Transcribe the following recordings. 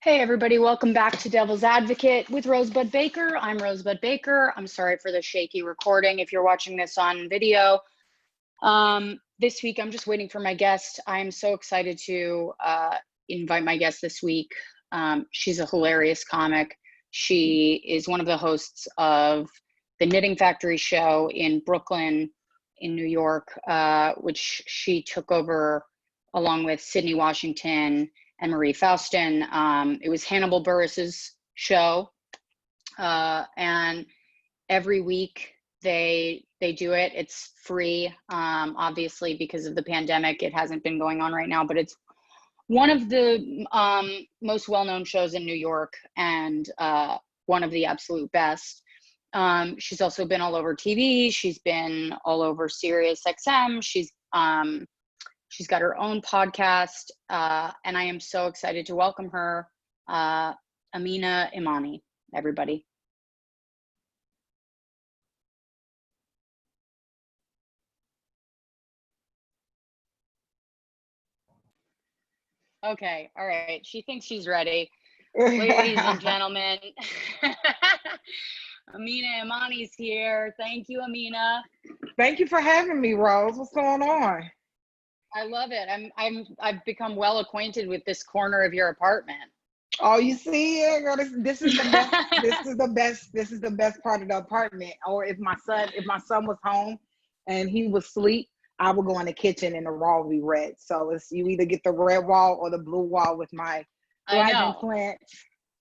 Hey everybody, welcome back to Devil's Advocate with Rosebud Baker. I'm Rosebud Baker. I'm sorry for the shaky recording if you're watching this on video. This week, I'm just waiting for my guest. I'm so excited to invite my guest this week. She's a hilarious comic. She is one of the hosts of the Knitting Factory show in Brooklyn, in New York, which she took over along with Sydney Washington and Marie Faustin. It was Hannibal Buress's show, and every week they do it. It's free, obviously because of the pandemic. It hasn't been going on right now, but it's one of the most well-known shows in New York, and one of the absolute best. She's also been all over TV. She's been all over Sirius XM. She's got her own podcast, and I am so excited to welcome her, Aminah Imani, everybody. Okay, all right. She thinks she's ready. Ladies and gentlemen, Aminah Imani's here. Thank you, Aminah. Thank you for having me, Rose. What's going on? I love it. I've become well acquainted with this corner of your apartment. Oh, you see it, girl. This is the best. This is the best part of the apartment. Or if my son was home and he was asleep, I would go in the kitchen and the wall would be red. So it's you either get the red wall or the blue wall with my thriving plants.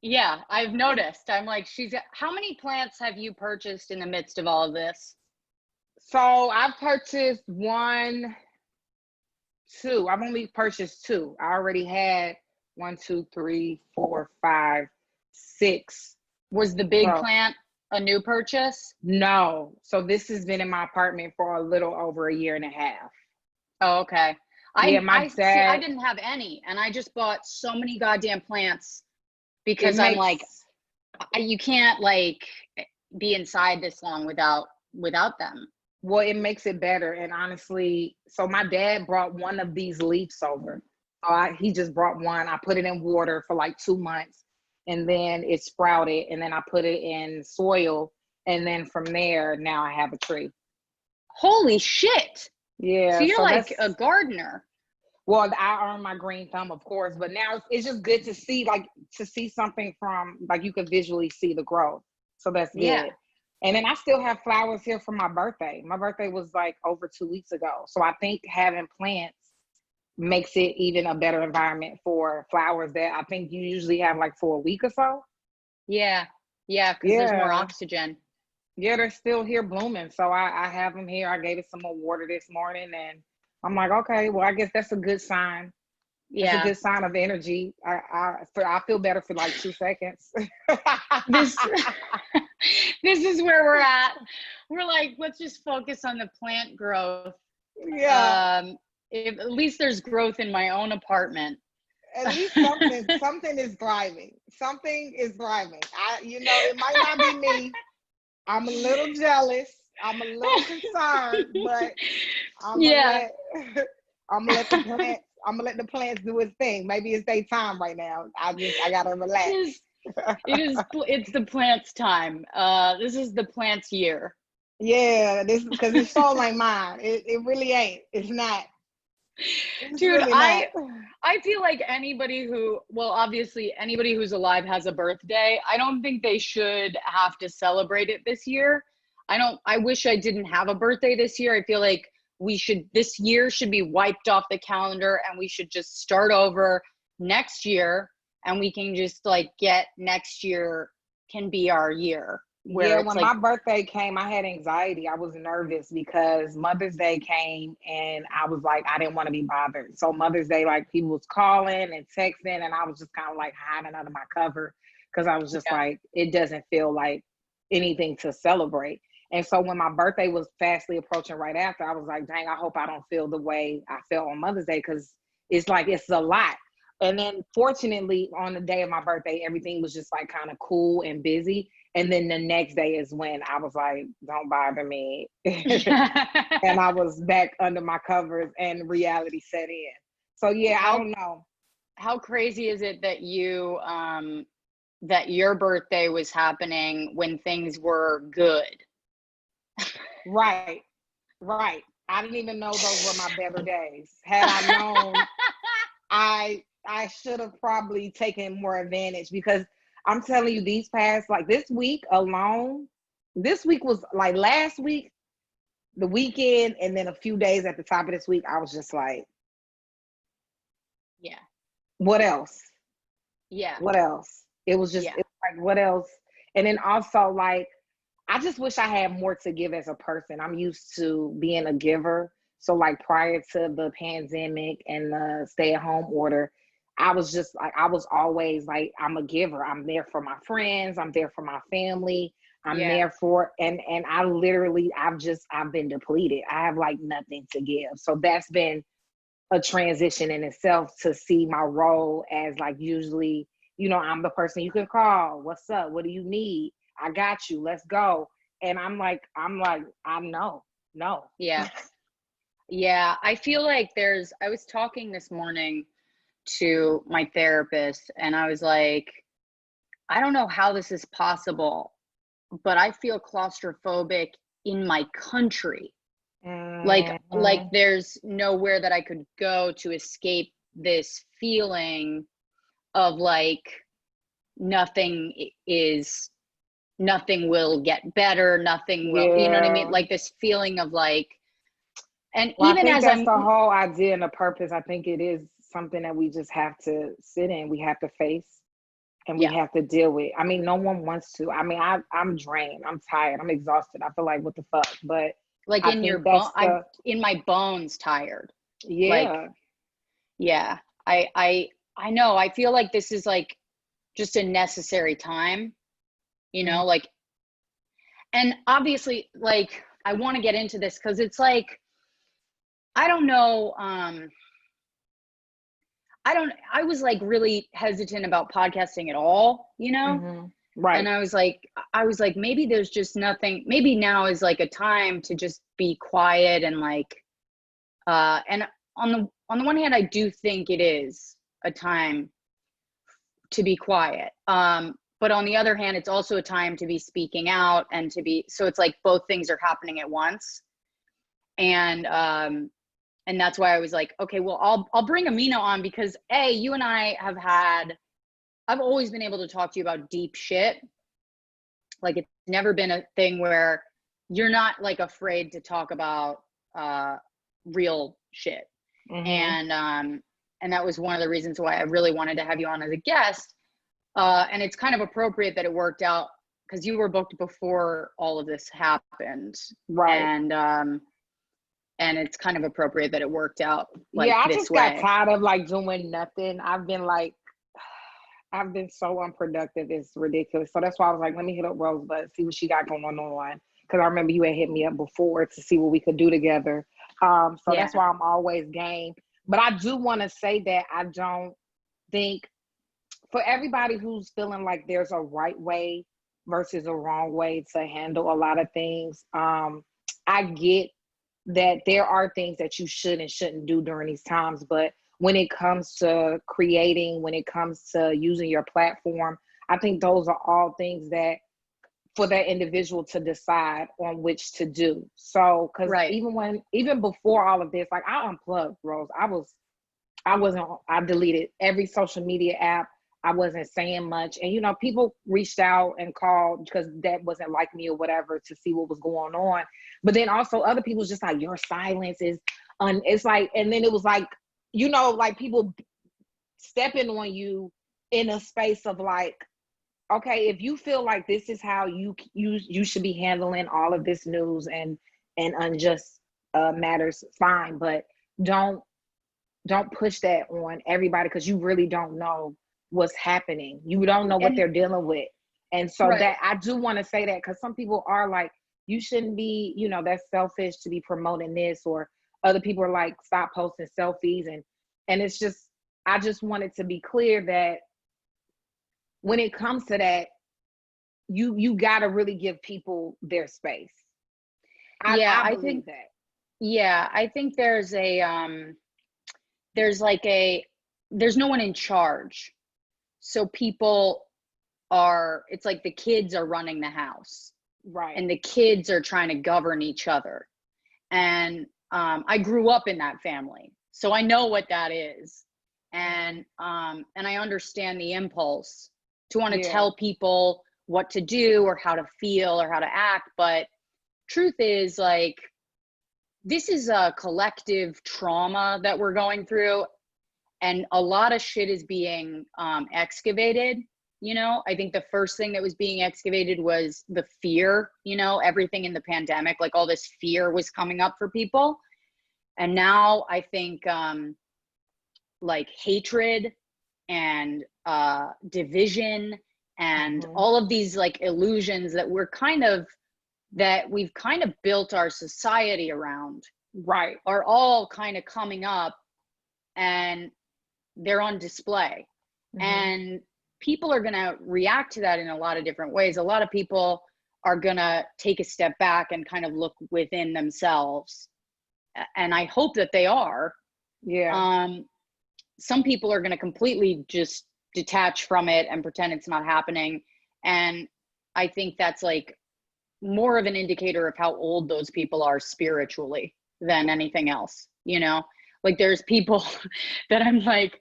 Yeah, I've noticed. I'm like, how many plants have you purchased in the midst of all of this? So I've purchased two. I've only purchased two. I already had 1, 2, 3, 4, 5, 6. Was the big plant a new purchase? No. So this has been in my apartment for a little over a year and a half. Oh, okay. My dad, I didn't have any, and I just bought so many goddamn plants because I'm like, you can't like be inside this long without them. Well, it makes it better. And honestly, so my dad brought one of these leaves over. He just brought one. I put it in water for like 2 months, and then it sprouted, and then I put it in soil, and then from there, now I have a tree. Holy shit. Yeah. So you're like a gardener. Well, I earned my green thumb, of course, but now it's just good to see something from, like, you could visually see the growth. So that's good. Yeah. And then I still have flowers here for my birthday. My birthday was like over 2 weeks ago. So I think having plants makes it even a better environment for flowers that I think you usually have like for a week or so. Yeah. Yeah. Because there's more oxygen. Yeah, they're still here blooming. So I have them here. I gave it some more water this morning, and I'm like, okay, well, I guess that's a good sign. Yeah. It's a good sign of energy. I feel better for like 2 seconds. This is where we're at. We're like, let's just focus on the plant growth. Yeah. At least there's growth in my own apartment. At least something is thriving. Something is thriving. It might not be me. I'm a little jealous. I'm a little concerned, but I'm gonna let the plants do its thing. Maybe it's their time right now. I gotta relax. It's the plants' time. This is the plants' year. Yeah, this because it's so like mine. It really ain't. It's not. Dude, really I feel like anybody who's alive has a birthday. I don't think they should have to celebrate it this year. I wish I didn't have a birthday this year. I feel like this year should be wiped off the calendar, and we should just start over next year, and we can just like get next year can be our year. When my birthday came, I had anxiety. I was nervous because Mother's Day came, and I was like, I didn't want to be bothered. So Mother's Day, like, people was calling and texting, and I was just kind of like hiding under my cover because I was just like, it doesn't feel like anything to celebrate. And so when my birthday was fastly approaching right after, I was like, dang, I hope I don't feel the way I felt on Mother's Day, because it's like, it's a lot. And then fortunately, on the day of my birthday, everything was just like kind of cool and busy. And then the next day is when I was like, don't bother me. And I was back under my covers and reality set in. So yeah, I don't know. how crazy is it that you that your birthday was happening when things were good? Right. Right. I didn't even know those were my better days. Had I known, I should have probably taken more advantage, because I'm telling you, these past, like this week alone, this week was like last week, the weekend, and then a few days at the top of this week, I was just like, Yeah. what else? Yeah. What else? It was just, Yeah. it was like, what else? And then also, like, I just wish I had more to give as a person. I'm used to being a giver. So like prior to the pandemic and the stay-at-home order, I was just like, I was always like, I'm a giver. I'm there for my friends. I'm there for my family. I'm Yeah. there for, and I literally, I've been depleted. I have like nothing to give. So that's been a transition in itself, to see my role as like, usually, I'm the person you can call. What's up? What do you need? I got you. Let's go. And I'm like, I know, no. Yeah. Yeah. I feel like I was talking this morning to my therapist, and I was like, I don't know how this is possible, but I feel claustrophobic in my country. Like Mhm. there's nowhere that I could go to escape this feeling of like nothing nothing will get better, nothing will, you know what I mean? Yeah. Like this feeling of like, and Well, I even think as that's I'm, the whole idea and the purpose. I think it is something that we just have to sit in. We have to face, and we yeah, have to deal with. I mean, no one wants to. I mean, I'm drained. I'm tired. I'm exhausted. I feel like, what the fuck? But like I in your think bone, that's I'm the, in my bones tired. Like, yeah. yeah, I know. I feel like this is like just a necessary time, Mm. like, and obviously, like, I want to get into this because it's like, I don't know. I was like really hesitant about podcasting at all, Mm-hmm. and Right. I was like, maybe there's just nothing, maybe now is like a time to just be quiet and like, and on the one hand, I do think it is a time to be quiet. But on the other hand, it's also a time to be speaking out and so it's like both things are happening at once. And that's why I was like, okay, well, I'll bring Aminah on because you and I I've always been able to talk to you about deep shit. Like it's never been a thing where you're not like afraid to talk about real shit. Mm-hmm. And that was one of the reasons why I really wanted to have you on as a guest. And it's kind of appropriate that it worked out because you were booked before all of this happened. Right. And it's kind of appropriate that it worked out Yeah, like I this just got way. tired of like doing nothing. I've been so unproductive. It's ridiculous. So that's why I was like, let me hit up Rosebud, see what she got going on. Because I remember you had hit me up before to see what we could do together. So Yeah. that's why I'm always game. But I do want to say that I don't think, for everybody who's feeling like there's a right way versus a wrong way to handle a lot of things, I get that there are things that you should and shouldn't do during these times. But when it comes to creating, when it comes to using your platform, I think those are all things that for that individual to decide on which to do. So, because Right. even before all of this, like I unplugged, Rose. I deleted every social media app. I wasn't saying much. And, people reached out and called because that wasn't like me or whatever, to see what was going on. But then also other people's just like, your silence is, it's like, and then it was like, like people stepping on you in a space of like, okay, if you feel like this is how you should be handling all of this news and unjust matters, fine. But don't push that on everybody, because you really don't know what's happening. You don't know what And they're dealing with. And so right. that I do want to say that, because some people are like, you shouldn't be, that's selfish to be promoting this, or other people are like, stop posting selfies. And it's just, I just wanted to be clear that when it comes to that, you got to really give people their space. Yeah, I I believe think that. yeah, I think there's like there's no one in charge. So it's like the kids are running the house. Right. And the kids are trying to govern each other. And I grew up in that family, so I know what that is. And I understand the impulse to want to tell people what to do or how to feel or how to act. But truth is, like, this is a collective trauma that we're going through, and a lot of shit is being excavated. You know, I think the first thing that was being excavated was the fear, you know, everything in the pandemic, like all this fear was coming up for people. And now I think like hatred and division and all of these like illusions that we've kind of built our society around, right, are all kind of coming up, and they're on display. And people are going to react to that in a lot of different ways. A lot of people are going to take a step back and kind of look within themselves. And I hope that they are. Yeah. Some people are going to completely just detach from it and pretend it's not happening. And I think that's like more of an indicator of how old those people are spiritually than anything else. You know, like there's people that I'm like,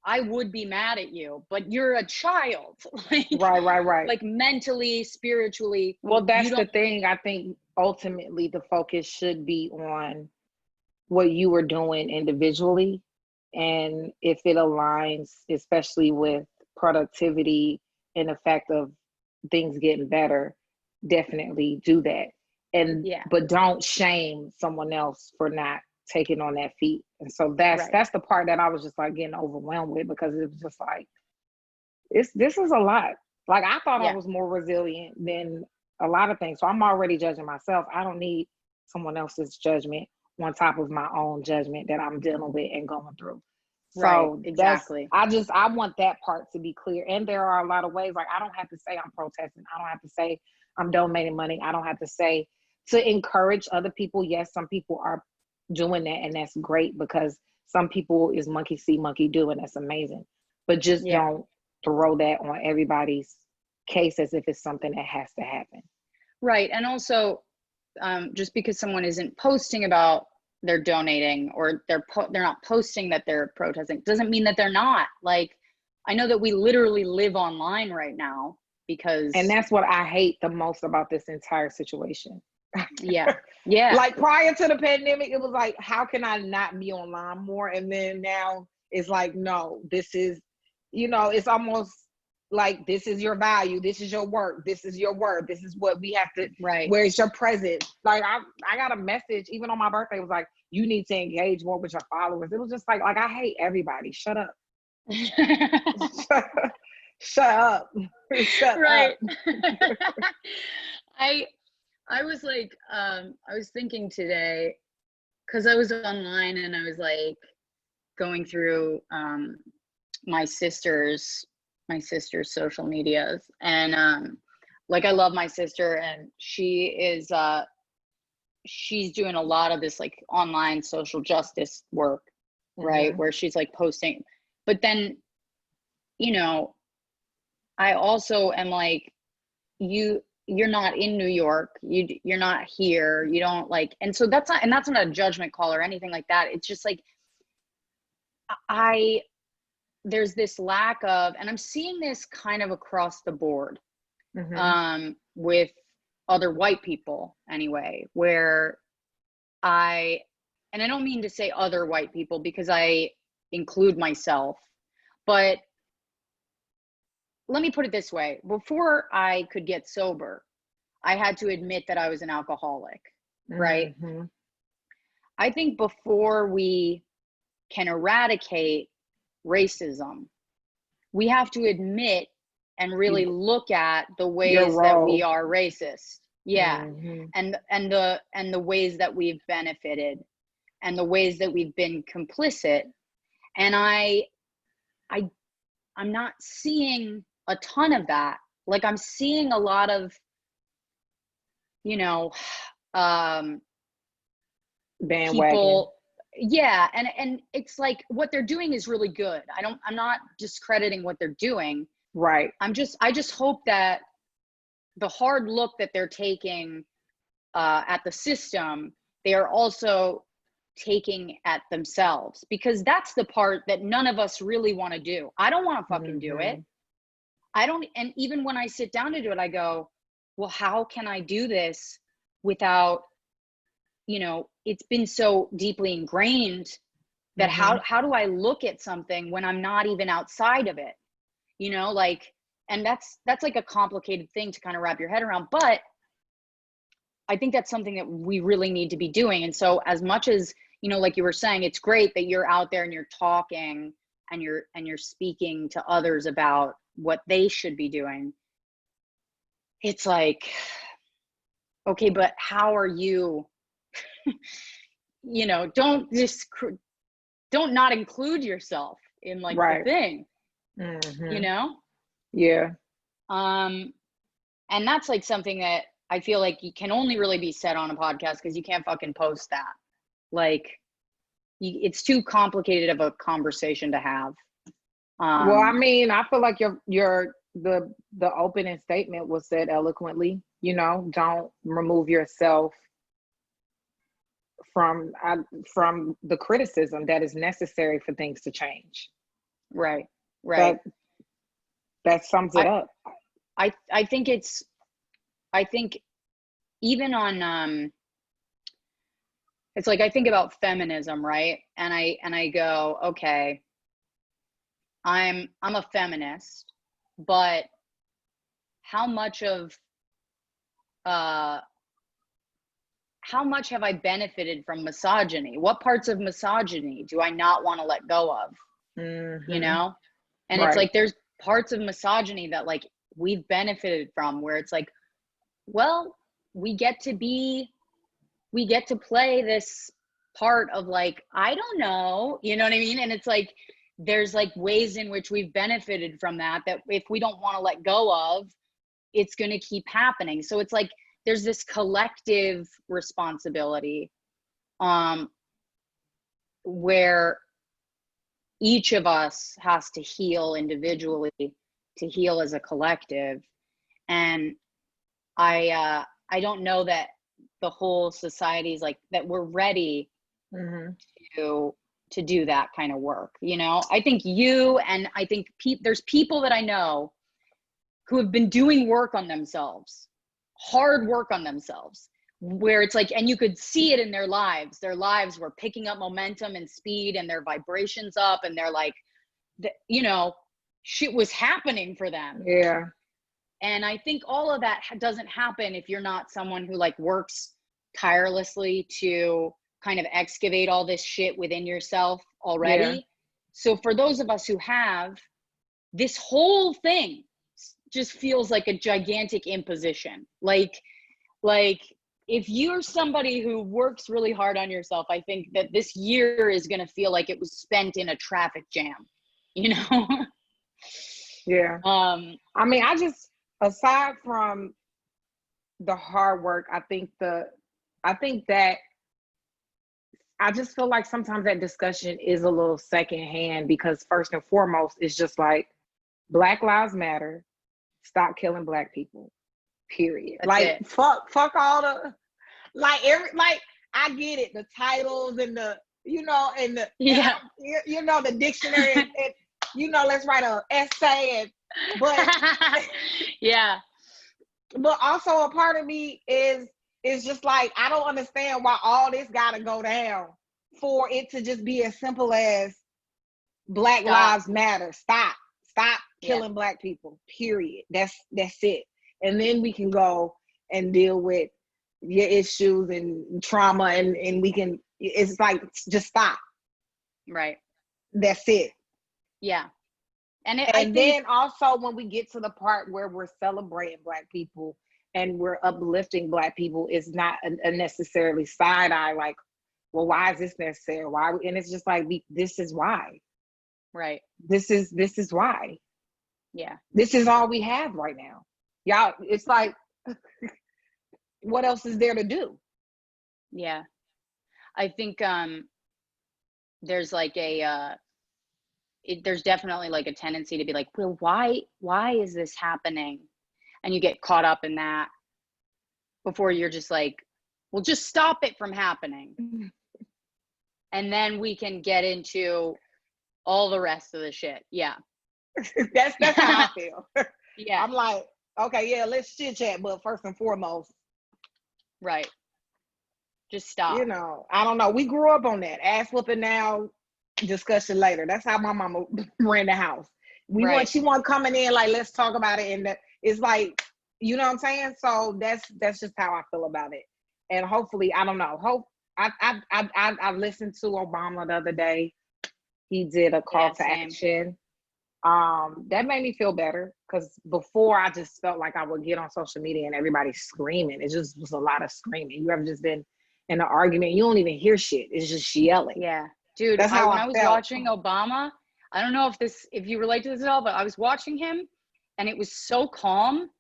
I would be mad at you, but you're a child. Like, right. Like mentally, spiritually. Well, that's the thing. I think ultimately the focus should be on what you are doing individually. And if it aligns, especially with productivity and the fact of things getting better, definitely do that. And but don't shame someone else for not taking on that feat. And so that's the part that I was just like getting overwhelmed with, because it was just like, this is a lot. Like I thought I was more resilient than a lot of things. So I'm already judging myself. I don't need someone else's judgment on top of my own judgment that I'm dealing with and going through. So exactly. I want that part to be clear. And there are a lot of ways, like I don't have to say I'm protesting. I don't have to say I'm donating money. I don't have to say to encourage other people. Yes, some people are doing that, and that's great, because some people is monkey see, monkey do, and that's amazing. But just don't throw that on everybody's case as if it's something that has to happen. Right. And also, just because someone isn't posting about they're donating, or they're not posting that they're protesting, doesn't mean that they're not. Like, I know that we literally live online right now because... And that's what I hate the most about this entire situation. Yeah. Like prior to the pandemic, it was like, how can I not be online more? And then now it's like, no, this is, you know, it's almost like, this is your value, this is your work, this is your word, this is what we have to, where's your presence? Like I got a message even on my birthday, it was like, you need to engage more with your followers. It was just like I hate everybody. Shut up. Shut up. Shut right. up. I was like, I was thinking today, because I was online and I was like going through my sister's social medias, and like I love my sister, and she is she's doing a lot of this like online social justice work, right? Where she's like posting, but then, you know, I also am like, you're not in New York, you're not here, you don't like, and so that's not a judgment call or anything like that. It's just like, there's this lack of, and I'm seeing this kind of across the board, with other white people anyway, where and I don't mean to say other white people because I include myself, but let me put it this way. Before I could get sober, I had to admit that I was an alcoholic, right? I think before we can eradicate racism, we have to admit and really look at the ways that we are racist. And the ways that we've benefited and the ways that we've been complicit. And I'm not seeing a ton of that. Like, I'm seeing a lot of, you know, bandwagon. people, Yeah, and it's like what they're doing is really good. I'm not discrediting what they're doing. Right. I just hope that the hard look that they're taking at the system, they are also taking at themselves, because that's the part that none of us really want to do. I don't want to fucking do it. I don't, and even when I sit down to do it, I go, well, how can I do this without, it's been so deeply ingrained that how do I look at something when I'm not even outside of it? Like, and that's like a complicated thing to kind of wrap your head around, but I think that's something that we really need to be doing. And so as much as, like you were saying, it's great that you're out there and you're talking and you're speaking to others about what they should be doing. It's like, okay, but how are you, don't not include yourself in like the thing, Yeah. And that's like something that I feel like you can only really be said on a podcast, because you can't fucking post that. Like, it's too complicated of a conversation to have. Well, I mean, I feel like the opening statement was said eloquently. Don't remove yourself from the criticism that is necessary for things to change. Right. That sums it up. I think even on it's like I think about feminism, right? And I go, okay, I'm a feminist, but how much have I benefited from misogyny? What parts of misogyny do I not want to let go of? And it's like there's parts of misogyny that like we've benefited from, where it's like, well, we get to play this part of like, I don't know, you know what I mean? And it's like, there's like ways in which we've benefited from that if we don't want to let go of, it's going to keep happening. So it's like, there's this collective responsibility, where each of us has to heal individually to heal as a collective. And I don't know that the whole society is like that we're ready to do that kind of work. I think I think there's people that I know who have been doing work on themselves, hard work on themselves, where it's like, and you could see it in their lives were picking up momentum and speed, and their vibrations up, and they're like, shit was happening for them. Yeah. And I think all of that doesn't happen if you're not someone who like works tirelessly to kind of excavate all this shit within yourself already. Yeah. So for those of us who have, this whole thing just feels like a gigantic imposition. Like if you're somebody who works really hard on yourself, I think that this year is going to feel like it was spent in a traffic jam, Yeah. I mean, aside from the hard work, I just feel like sometimes that discussion is a little secondhand, because first and foremost, it's just like, Black Lives Matter, stop killing Black people, period. That's like it. Fuck all the, I get it, the titles and the, and the, yeah, the dictionary, and let's write an essay, but yeah. But also a part of me is just like, I don't understand why all this gotta go down for it to just be as simple as Black Lives Matter. Stop killing Black people, period. That's it. And then we can go and deal with your issues and trauma, and we can, it's like, just stop. Right. That's it. Yeah. And then also when we get to the part where we're celebrating Black people and we're uplifting Black people, it's not a necessarily side eye, like, well, why is this necessary? Why? And it's just like, this is why. Right. This is why. Yeah. This is all we have right now. Y'all, it's like, what else is there to do? Yeah. I think there's like there's definitely like a tendency to be like, well, why is this happening? And you get caught up in that before you're just like, well, just stop it from happening. And then we can get into all the rest of the shit. Yeah. That's how I feel. Yeah. I'm like, okay, yeah, let's chit chat, but first and foremost, right. Just stop. You know, I don't know. We grew up on that. Ass whooping now, discussion later. That's how my mama ran the house. She want coming in like, let's talk about it. And it's like, you know what I'm saying? So that's just how I feel about it. And hopefully, I don't know. I listened to Obama the other day. He did a call to action. That made me feel better, because before I just felt like I would get on social media and everybody's screaming. It just was a lot of screaming. You ever just been in an argument, you don't even hear shit. It's just yelling. Yeah. Dude, that's how when I was felt. watching Obama, I don't know if you relate to this at all, but I was watching him and it was so calm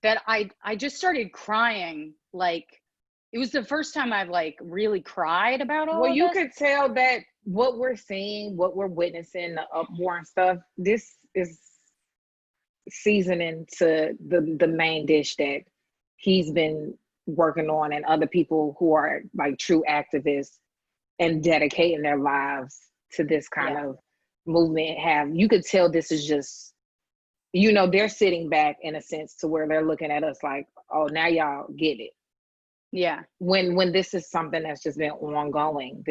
that I just started crying. Like, it was the first time I've like really cried about all of this. Well, you could tell that what we're seeing, what we're witnessing, the uproar and stuff, this is seasoning to the main dish that he's been working on, and other people who are like true activists and dedicating their lives to this kind of movement you could tell this is just, you know, they're sitting back in a sense to where they're looking at us like, oh, now y'all get it. Yeah. When this is something that's just been ongoing,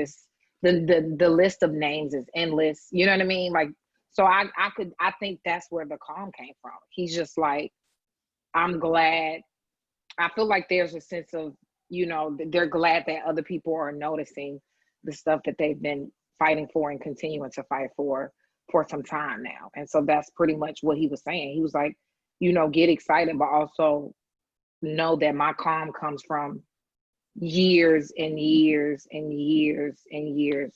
the list of names is endless. You know what I mean? Like, so I think that's where the calm came from. He's just like, I'm glad. I feel like there's a sense of, you know, they're glad that other people are noticing the stuff that they've been fighting for and continuing to fight for some time now. And so that's pretty much what he was saying. He was like, you know, get excited, but also know that my calm comes from years and years and years and years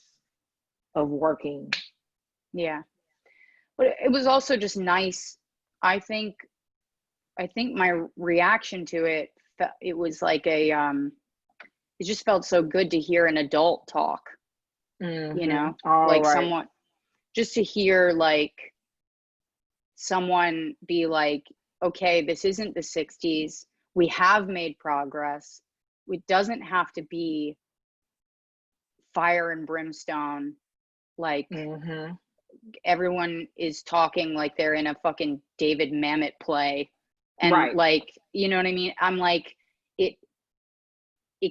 of working. Yeah. But it was also just nice. I think my reaction to it was like it just felt so good to hear an adult talk. Mm-hmm. You know, like someone, just to hear like someone be like, okay, this isn't the 60s. We have made progress. It doesn't have to be fire and brimstone. Like, everyone is talking like they're in a fucking David Mamet play. And like, you know what I mean? I'm like, it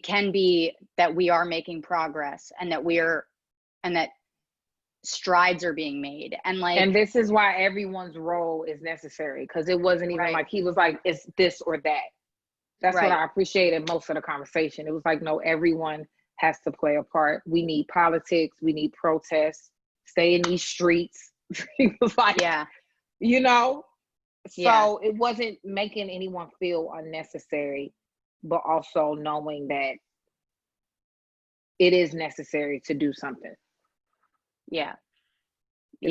can be that we are making progress, and that strides are being made. And this is why everyone's role is necessary, because it wasn't even like he was like, it's this or that. That's what I appreciated most of the conversation. It was like, no, everyone has to play a part. We need politics. We need protests. Stay in these streets. He was like, you know? So it wasn't making anyone feel unnecessary, but also knowing that it is necessary to do something. Yeah.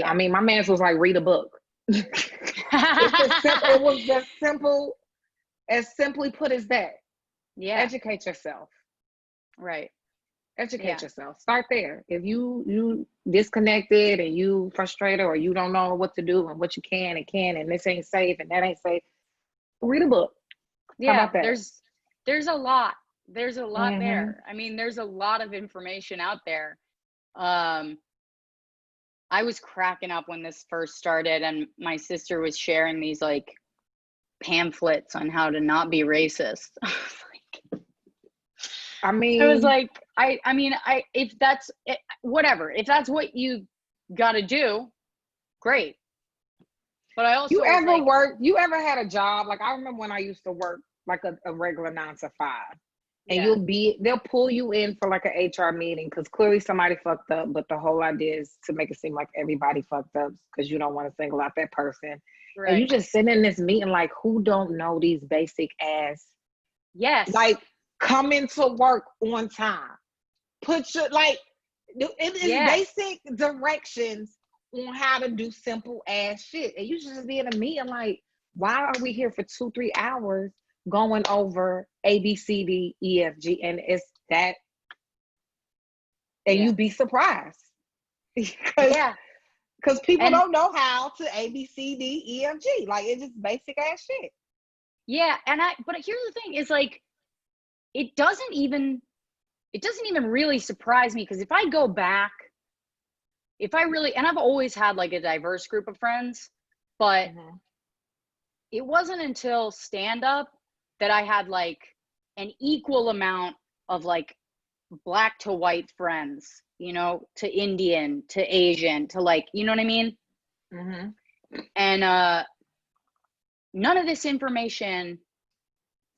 I mean, my man was like, read a book. It was as simple, as simply put as that. Yeah. Educate yourself. Right. Educate yourself. Start there. If you disconnected and you frustrated, or you don't know what to do and what you can and this ain't safe and that ain't safe, read a book. Yeah. How about that? There's a lot. There's a lot there. I mean, there's a lot of information out there. I was cracking up when this first started, and my sister was sharing these like pamphlets on how to not be racist. I mean, I was like, if that's it, whatever, if that's what you got to do, great. But I also, you ever had a job? Like, I remember when I used to work like a regular 9 to 5, and they'll pull you in for like an HR meeting because clearly somebody fucked up, but the whole idea is to make it seem like everybody fucked up because you don't want to single out that person. Right. And you just sit in this meeting like, who don't know these basic ass? Yes. Like, come into work on time. Put your, like, it is basic directions on how to do simple ass shit. And you should just be in a meeting like, why are we here for 2-3 hours going over A, B, C, D, E, F, G, and it's that, and you be surprised. Yeah. Because people And don't know how to A, B, C, D, E, F, G. Like, it's just basic ass shit. yeah, but here's the thing is like, it doesn't even really surprise me, because if I go back, if I really, and I've always had like a diverse group of friends, but it wasn't until stand up that I had like an equal amount of like black to white friends, you know, to Indian, to Asian, to like, you know what I mean? And none of this information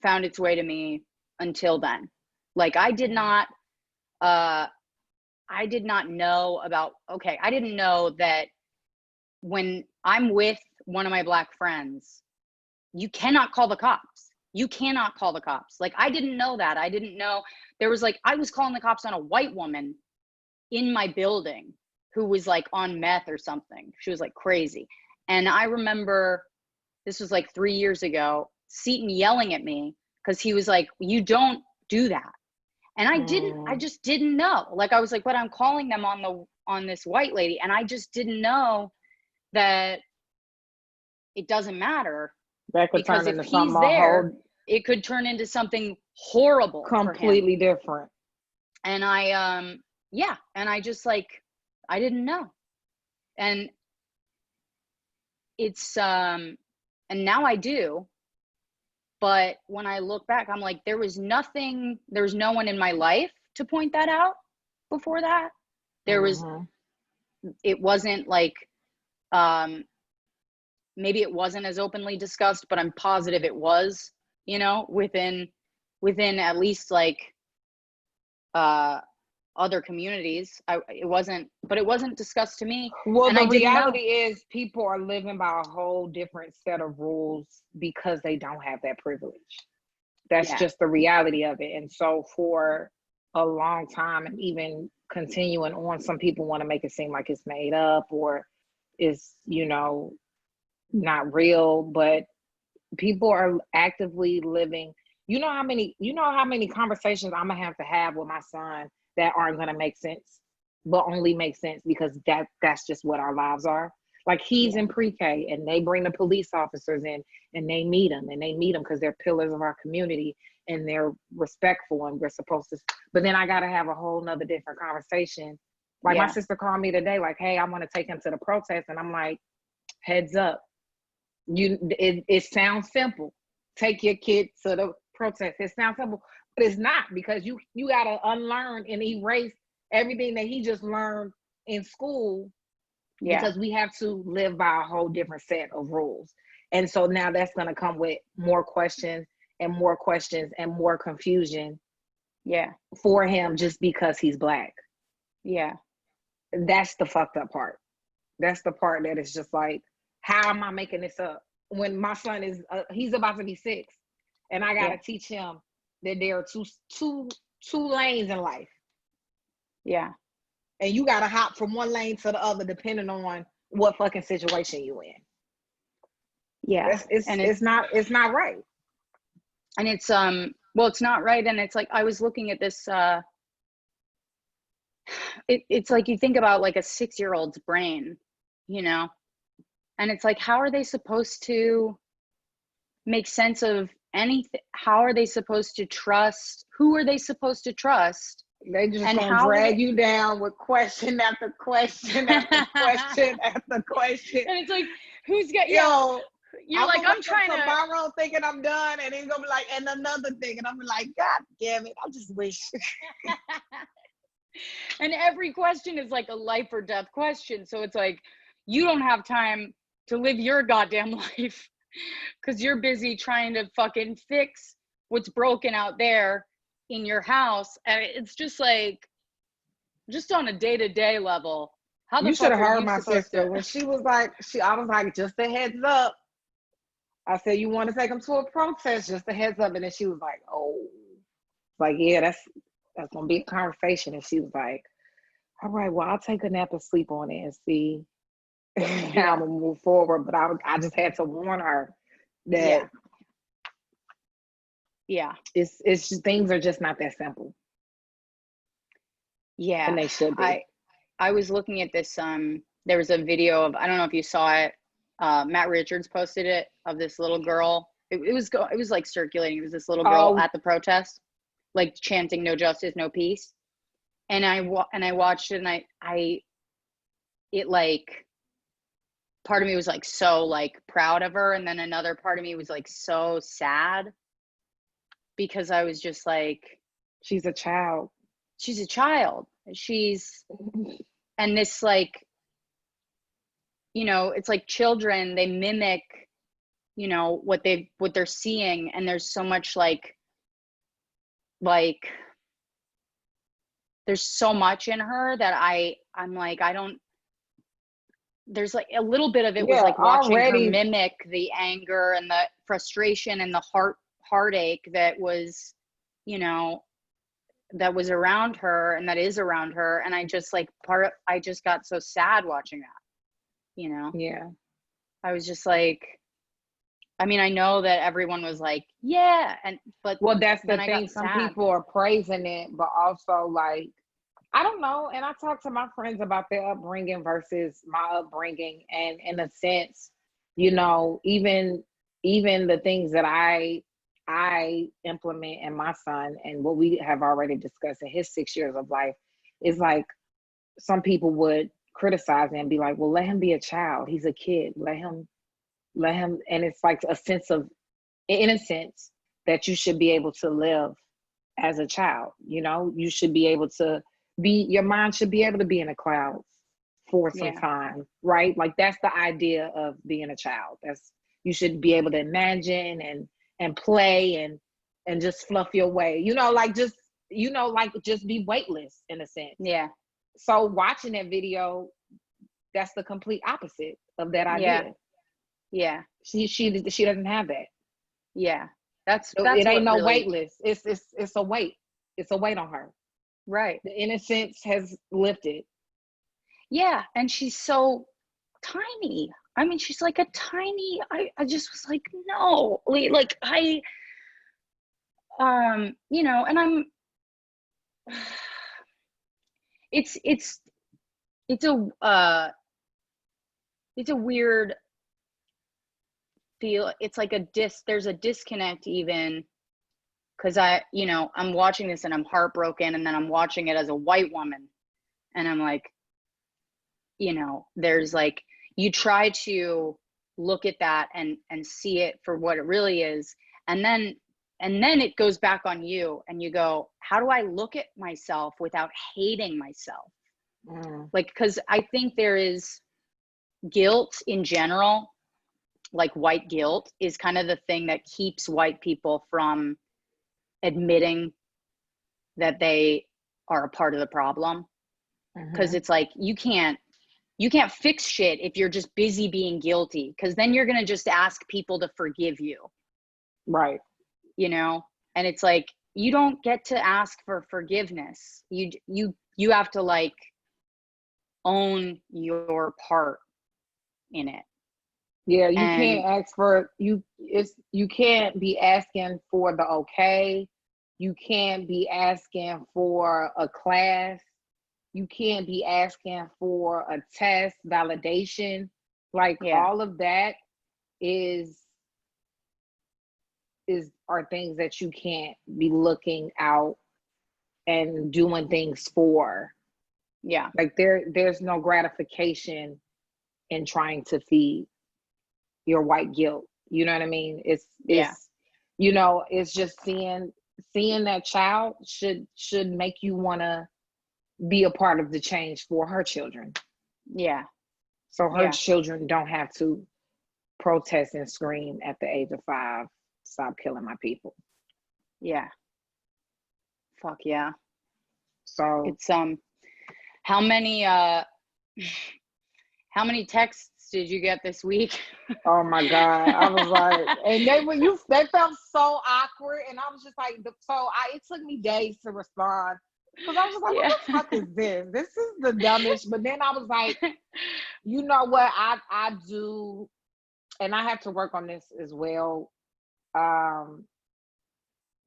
found its way to me until then. Like I did not know about, okay, I didn't know that when I'm with one of my black friends, you cannot call the cops. You cannot call the cops. Like, I didn't know that. I didn't know there was like, I was calling the cops on a white woman in my building who was like on meth or something. She was like crazy. And I remember this was like 3 years ago, Seton yelling at me because he was like, you don't do that. And I just didn't know. Like, I was like, but I'm calling them on this white lady. And I just didn't know that it doesn't matter. That could Because turn if into he's something there, it could turn into something horrible, completely different. And I just like, I didn't know. And it's and now I do. But when I look back, I'm like, there was no one in my life to point that out before that. It wasn't like, maybe it wasn't as openly discussed, but I'm positive it was, you know, within at least like other communities. It wasn't discussed to me. Well, and the I didn't reality know. is people are living by a whole different set of rules because they don't have that privilege. That's just the reality of it. And so for a long time, and even continuing on, some people want to make it seem like it's made up or is, you know, not real, but people are actively living. You know how many conversations I'm gonna have to have with my son that aren't gonna make sense, but only make sense because that's just what our lives are. Like, he's in pre-K and they bring the police officers in and they meet them because they're pillars of our community and they're respectful and we're supposed to. But then I got to have a whole nother different conversation. Like, my sister called me today, like, hey, I want to take him to the protest. And I'm like, heads up. It sounds simple. Take your kid to the protest. It sounds simple, but it's not, because you got to unlearn and erase everything that he just learned in school. Because we have to live by a whole different set of rules. And so now that's going to come with more questions and more confusion for him just because he's black. That's the fucked up part. That's the part that is just like, how am I making this up when my son is he's about to be 6 and I got to teach him that there are two lanes in life. And you got to hop from one lane to the other depending on what fucking situation you in. It's not right. And it's well, it's not right. And it's like, I was looking at this it's like, you think about like a 6-year-old's brain, you know, and it's like, how are they supposed to make sense of anything? How are they supposed to trust? Who are they supposed to trust? They just gonna drag you down with question after question after question after question. And it's like, who's got you're like, I'm trying to tomorrow thinking I'm done, and he's gonna be like, and another thing, and I'm like, God damn it, I just wish. And every question is like a life or death question. So it's like, you don't have time to live your goddamn life because you're busy trying to fucking fix what's broken out there in your house. And it's just like, just on a day-to-day level, how the you fuck should have are heard you my sister when she was like, I was like, just a heads up. I said, you want to take him to a protest? Just a heads up. And then she was like, oh, like, yeah, that's gonna be a conversation. And she was like, all right, well, I'll take a nap and sleep on it and see how I'm gonna move forward. But I just had to warn her that it's things are just not that simple. And they should be. I was looking at this, there was a video of, I don't know if you saw it, Matt Richards posted it, of this little girl. It was like circulating. It was this little girl Oh, at the protest, like chanting "No justice, no peace." And I watched it, and it like, part of me was like so like proud of her, and then another part of me was like so sad, because I was just like, she's a child. she's a child. And this, like, it's like children, they mimic, what they're seeing, and there's so much like there's so much in her that I'm like, I don't, there's like a little bit of it was Yeah, like watching her already. mimic the anger and the frustration and the heartache that was, that was around her, and that is around her. And I just like, I just got so sad watching that. Yeah. I was just like, I mean, I know that everyone was like, yeah, but Well, that's the then I thing. got Some sad. people are praising it, but also like, I don't know. And I talk to my friends about their upbringing versus my upbringing. And in a sense, even the things that I implement in my son and what we have already discussed in his 6 years of life is like, some people would criticize and be like, well, let him be a child. He's a kid. Let him. And it's like a sense of innocence that you should be able to live as a child. You should be able to your mind should be able to be in the clouds for some Yeah. time, right? Like that's the idea of being a child. You should be able to imagine and play and just fluff your way, like just be weightless in a sense. Yeah. So watching that video, that's the complete opposite of that Yeah. idea. Yeah. She doesn't have that. Yeah. That's It ain't what no really, weightless. It's a weight. It's a weight on her. right. The innocence has lifted. Yeah. And she's so tiny. I mean, she's like a tiny, I just was like, no, like and it's it's a it's a weird feel. It's like there's a disconnect, even because I'm watching this and I'm heartbroken, and then I'm watching it as a white woman, and I'm like, there's like, you try to look at that and see it for what it really is, and then it goes back on you, and you go, how do I look at myself without hating myself? Like, because I think there is guilt in general, like white guilt is kind of the thing that keeps white people from admitting that they are a part of the problem, because it's like, you can't fix shit if you're just busy being guilty, because then you're going to just ask people to forgive you, Right. And it's like, you don't get to ask for forgiveness. You have to like own your part in it. Yeah, you And can't ask for you can't be asking for the okay. You can't be asking for a class. You can't be asking for a test validation. Like yeah, all of that is are things that you can't be looking out and doing things for. yeah, Like there's no gratification in trying to feed your white guilt. You know what I mean? yeah, It's just seeing that child should make you want to be a part of the change for her children. yeah, So her yeah, children don't have to protest and scream at the age of 5, stop killing my people. yeah. Fuck yeah. So It's how many how many texts did you get this week? oh my God. I was like, and they felt so awkward. And I was just like, it took me days to respond. Because I was just like, Yeah. what the fuck is this? This is the dumbest. But then I was like, you know what? I do, and I have to work on this as well.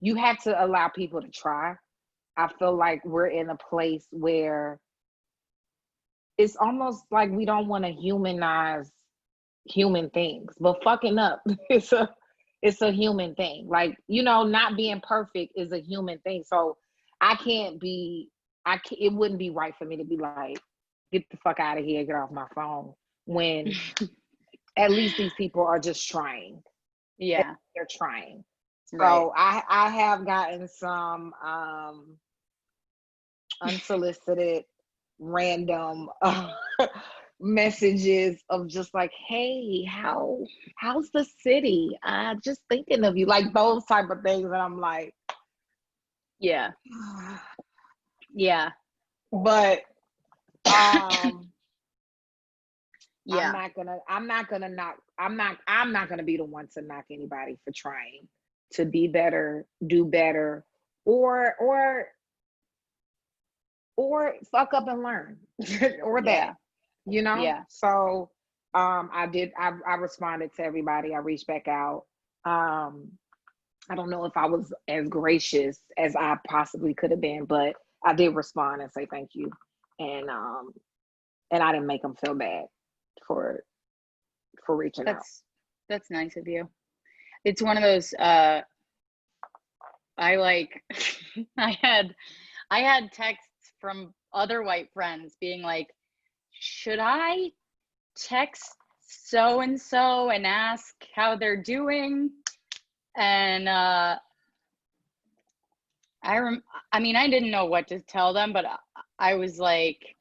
You have to allow people to try. I feel like we're in a place where it's almost like we don't want to humanize human things, but fucking up it's a human thing. Like, not being perfect is a human thing. So it wouldn't be right for me to be like, get the fuck out of here, get off my phone, when at least these people are just trying. Yeah. They're trying. Right. So I have gotten some unsolicited random messages of just like, hey, how's the city? I'm just thinking of you, like those type of things. And I'm like, yeah. Yeah. But Yeah. I'm not gonna be the one to knock anybody for trying to be better, do better, or fuck up and learn, or that, Yeah. So I responded to everybody. I reached back out. I don't know if I was as gracious as I possibly could have been, but I did respond and say thank you, and I didn't make them feel bad for reaching out. That's nice of you. It's one of those I had texts from other white friends being like, should I text so and so and ask how they're doing? And I didn't know what to tell them, but I was like,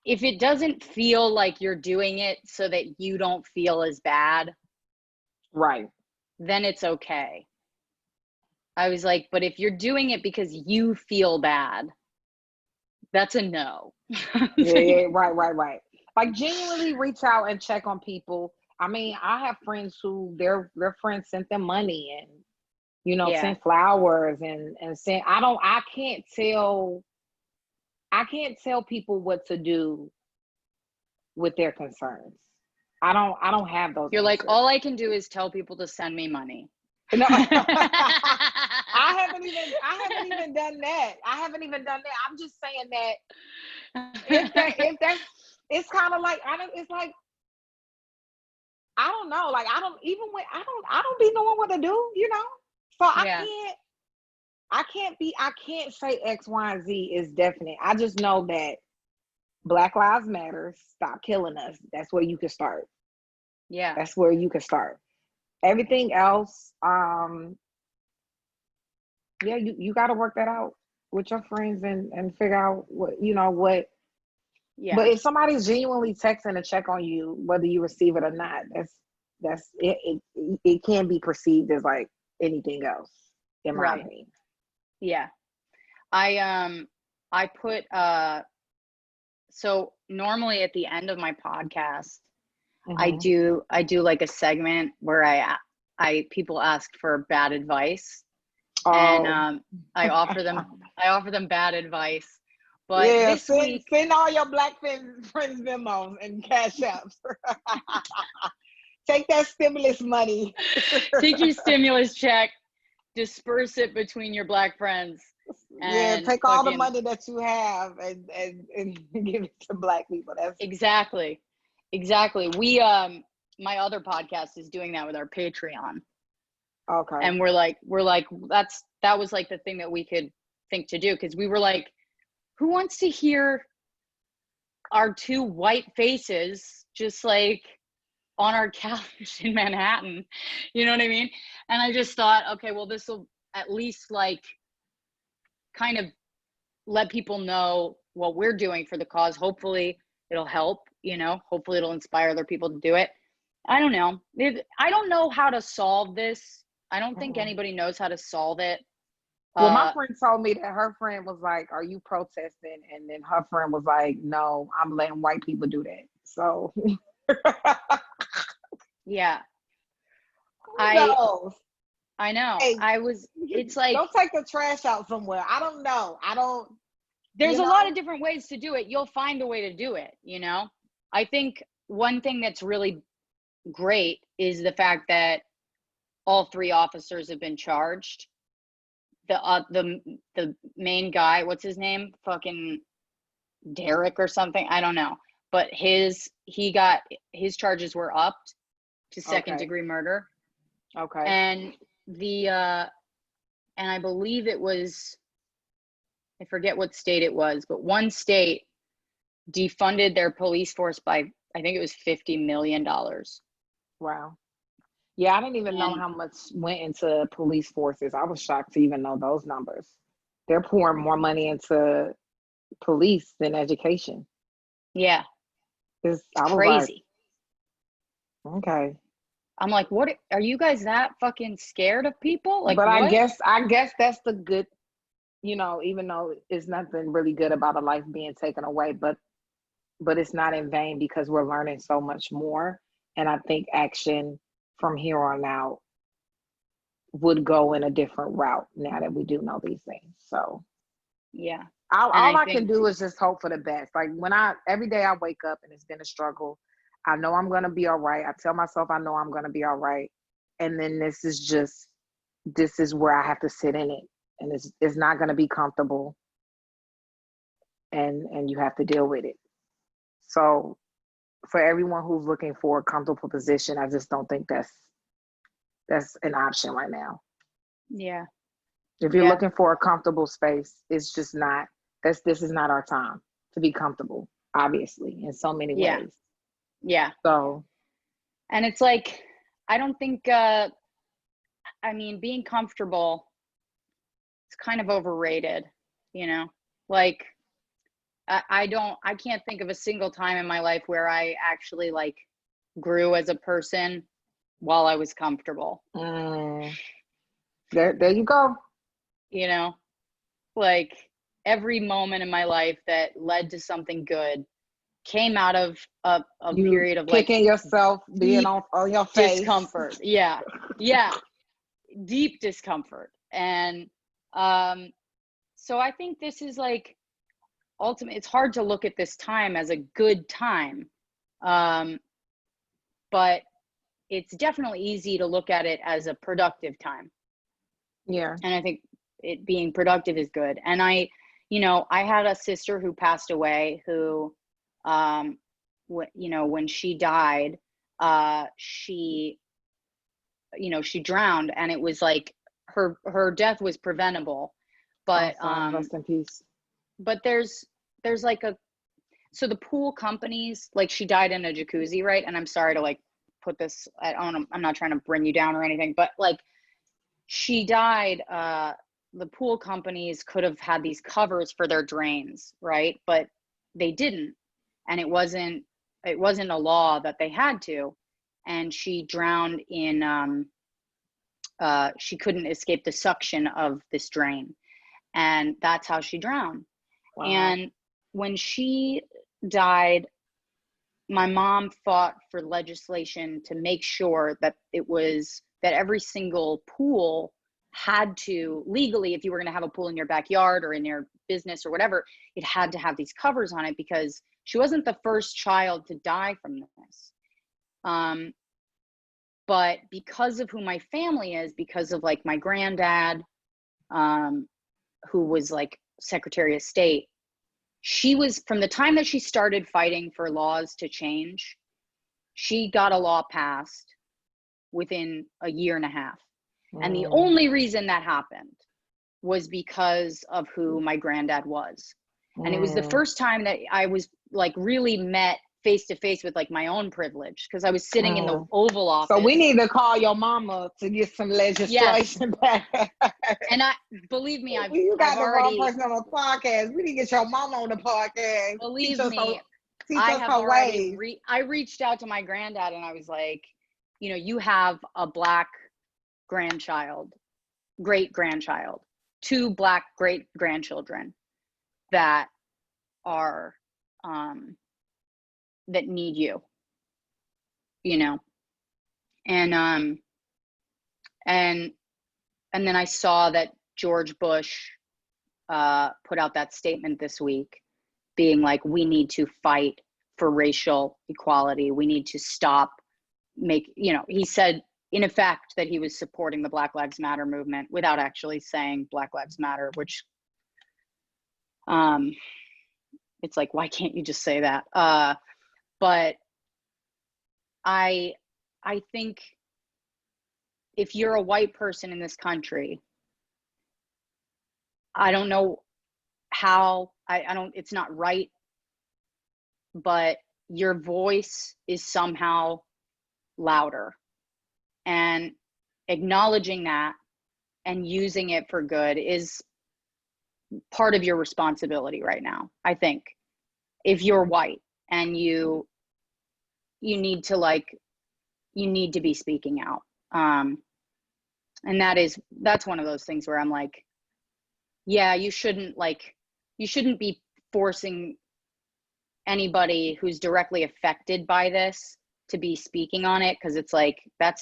if it doesn't feel like you're doing it so that you don't feel as bad, right, then it's okay. I was like, but if you're doing it because you feel bad, that's a no. yeah, right. Like, genuinely reach out and check on people. I have friends who their friends sent them money and sent flowers and sent. I can't tell people what to do with their concerns. I don't have those. You're answers. Like, all I can do is tell people to send me money. No. I haven't even done that. I'm just saying that if that's it's kind of like it's like, I don't know. Like, I don't be knowing what to do, So I can't say X, Y, and Z is definite. I just know that Black Lives Matter, stop killing us. That's where you can start. Yeah. That's where you can start. Everything else, you got to work that out with your friends and figure out what. Yeah. But if somebody's genuinely texting to check on you, whether you receive it or not, that's it. It can be perceived as like anything else, in my opinion. Yeah. I put so normally at the end of my podcast, I do like a segment where I people ask for bad advice. And I offer them bad advice. But this week, send all your Black friends memos and cash apps. Take that stimulus money. Take your stimulus check, disperse it between your Black friends. And take all the money that you have and give it to Black people. That's exactly. We my other podcast is doing that with our Patreon. Okay. And we're like that was like the thing that we could think to do, because we were like, who wants to hear our two white faces just like on our couch in Manhattan? You know what I mean? And I just thought, okay, well, this will at least like kind of let people know what we're doing for the cause. Hopefully it'll help, hopefully it'll inspire other people to do it. I don't know. I don't know how to solve this. I don't think anybody knows how to solve it. Well, my friend told me that her friend was like, are you protesting? And then her friend was like, no, I'm letting white people do that. So yeah. Who knows? I know. Hey, it's like, don't take the trash out somewhere. I don't know. There's a lot of different ways to do it. You'll find a way to do it, I think one thing that's really great is the fact that all three officers have been charged. The main guy, what's his name? Fucking Derek or something. I don't know. But his charges were upped to second degree murder. Okay. And and I believe it was, I forget what state it was, but one state defunded their police force by, I think it was $50 million. Wow. Yeah, I didn't even know how much went into police forces. I was shocked to even know those numbers. They're pouring more money into police than education. Yeah. It's crazy. Like, okay. I'm like, what are you guys that fucking scared of people? Like, but what? I guess that's the good, you know, even though it's nothing really good about a life being taken away, but it's not in vain because we're learning so much more. And I think action from here on out would go in a different route now that we do know these things. So yeah. all I can do is just hope for the best. Like every day I wake up and it's been a struggle. I know I'm going to be all right. I tell myself I know I'm going to be all right. And then this is where I have to sit in it. And it's not going to be comfortable. And you have to deal with it. So for everyone who's looking for a comfortable position, I just don't think that's an option right now. Yeah. If you're looking for a comfortable space, it's just not, this is not our time to be comfortable, obviously, in so many ways. Yeah. So. And it's like, I don't think, I mean, being comfortable, it's kind of overrated, you know? Like, I can't think of a single time in my life where I actually like grew as a person while I was comfortable. There you go. You know, like every moment in my life that led to something good came out of a period of like kicking yourself, being on your face. Discomfort. Yeah. Deep discomfort. And so I think this is like, ultimately, it's hard to look at this time as a good time, but it's definitely easy to look at it as a productive time. Yeah. And I think it being productive is good. And I had a sister who passed away who, when she died, she drowned, and it was like her death was preventable, but rest in peace. But there's like so the pool companies, like she died in a jacuzzi, right? And I'm sorry to like put this, I'm not trying to bring you down or anything, but like she died, the pool companies could have had these covers for their drains, right? But they didn't. And it wasn't a law that they had to. And she drowned in, she couldn't escape the suction of this drain. And that's how she drowned. Wow. And when she died, my mom fought for legislation to make sure that that every single pool had to legally, if you were going to have a pool in your backyard or in your business or whatever, it had to have these covers on it, because she wasn't the first child to die from this. But because of who my family is, because of like my granddad, who was like Secretary of State, she was, from the time that she started fighting for laws to change, she got a law passed within a year and a half. And the only reason that happened was because of who my granddad was. And it was the first time that I was like really met face to face with like my own privilege, because I was sitting in the Oval Office. So we need to call your mama to get some legislation back. And believe me, you got the wrong person on the podcast. We need to get your mama on the podcast. Believe me, I have already I reached out to my granddad and I was like, you have a Black grandchild, great grandchild, 2 Black great grandchildren that are that need you, and then I saw that George Bush put out that statement this week being like, we need to fight for racial equality. We need to stop he said in effect that he was supporting the Black Lives Matter movement without actually saying Black Lives Matter, which it's like, why can't you just say that? But I think if you're a white person in this country, I don't know how, I don't, it's not right, but your voice is somehow louder, and acknowledging that and using it for good is part of your responsibility right now. I think if you're white and you need to be speaking out. And that's one of those things where I'm like, yeah, you shouldn't be forcing anybody who's directly affected by this to be speaking on it, because it's like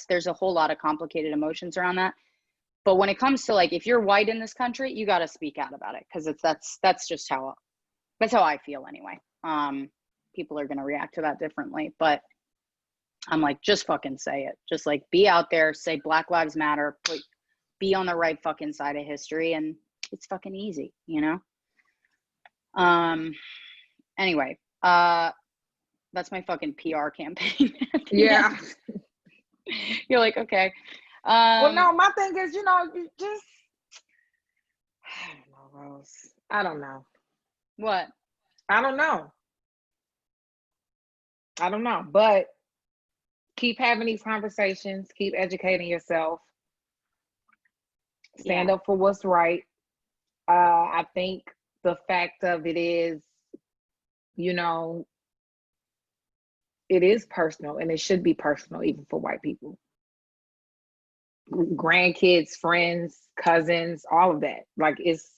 there's a whole lot of complicated emotions around that. But when it comes to like, if you're white in this country, you got to speak out about it, because that's just how I feel anyway. People are going to react to that differently, but I'm like, just fucking say it. Just like be out there, say Black Lives Matter, be on the right fucking side of history, and it's fucking easy, you know? Anyway, that's my fucking PR campaign. Yeah. You're like, okay. Well, no, my thing is, you just, I don't know, Rose. I don't know. What? I don't know, but keep having these conversations, keep educating yourself, stand up for what's right. I think the fact of it is, it is personal, and it should be personal even for white people. Grandkids, friends, cousins, all of that. Like this